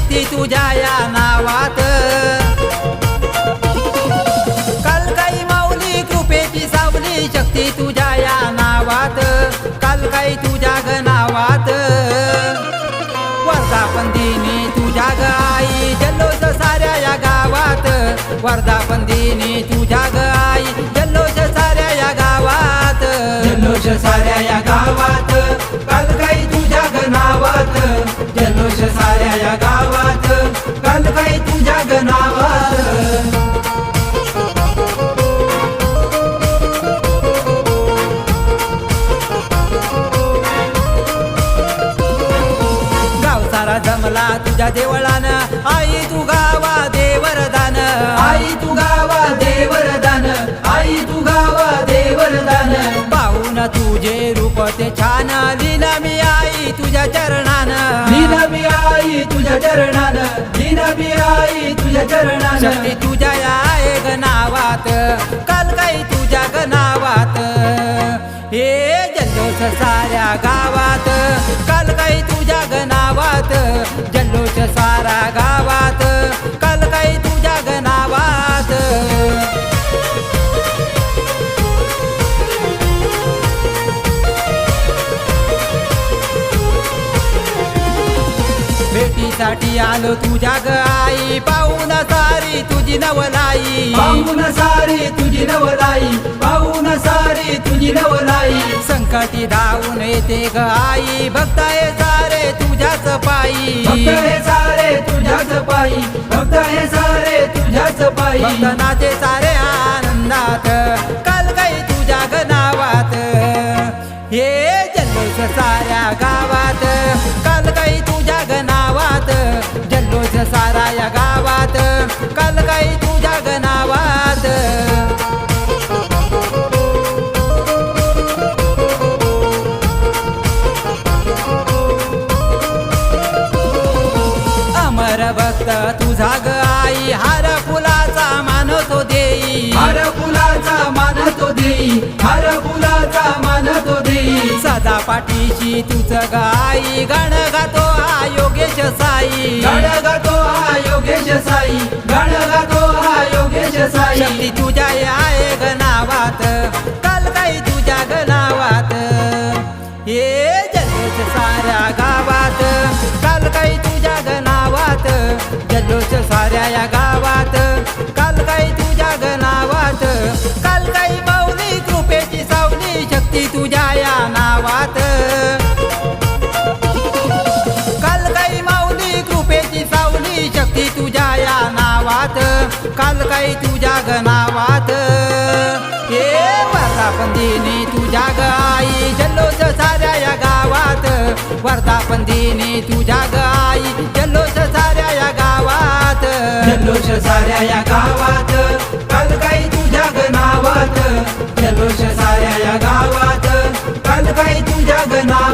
शक्ती तुझ्या या नावात, काल काही माऊली कृपेची सावली शक्ती तुझ्या या नावात, काल काही तुझ्या ग नावात, वर्धापनदिनी तुझ्या ग आई जल्लोष साऱ्या या गावात, वर्धापनदिनी तुझ्या ग आई जल्लोष साऱ्या या गावात, जल्लोष साऱ्या या गावात, काल काही तुझ्या ग नावात, जल्लोष साऱ्या या गावात, काल काही तुझ्या ग नावात. जमला तुझ्या देवळानं आई तू गावा देवरदान, आई तू गावा देवरदान, आई तू गावा देवरदान. पाहून तुझे रूप ते छान लीला मी आई तुझ्या चरणान, लीला मी आई तुझ्या चरणान, लीला मी आई तुझ्या चरणान. शक्ती तुझ्या या एक नावात, काल काही तुझ्या ग नावात, हे जल्लोष साऱ्या गावात, काल काही तुझ्या ग नावात, जल्लोष सारा गावात, काल काही तुझ्या ग नावात. भेटीसाठी आलो तुझ्या ग आई, पाहून सारी तुझी नवलाई, पाहून सारी तुझी नवलाई, पाहून सारी तुझी नवलाई. संकटी धावून येते ग आई, भक्त हे सारे तुझ्याच पायी, भक्त हे सारे तुझ्याच पायी, भक्त हे सारे तुझ्याच पायी. भक्त नाचे सारे आनंदात, काल काही तुझ्या ग नावात, हे जल्लोष साऱ्या गावात, काल काही तुझ्या ग नावात, जल्लोष सारा या गावात, काल काही तुझ्या ग नावात. अमर भक्त तुझा ग आई, हार फुलाचा मान तो देई, हार फुलाचा मान तो देई, हार फुलाचा मान तो देई. सदा पाठीशी तुझ ग आई, गाण गातो हा योगेश साई, गाण गातो हा योगेश साई, गाण गातो हा योगेश साई. शक्ती तुझ्या या एक नावात, काल काही तुझ्या ग नावात, हे जल्लोष साऱ्या गावात, काल काही तुझ्या ग नावात, जल्लोष साऱ्या या गावात, काल काही तुझ्या ग नावात, काल काही माऊली कृपेची सावली शक्ती तुझ्या या नावात, काल काही माऊली कृपेची सावली शक्ती तुझ्या या नावात, काल काही तुझ्या ग नावात, हे वर्धापनदिनी तुझ्या ग आई जल्लोष साऱ्या या गावात, वर्धापनदिनी तुझ्या ग आई जल्लोष साऱ्या या गावात, जल्लोष साऱ्या या गावात, काल काही तुझ्या ग नावात, जल्लोष साऱ्या या गावात, काल काही तुझ्या ग नावात.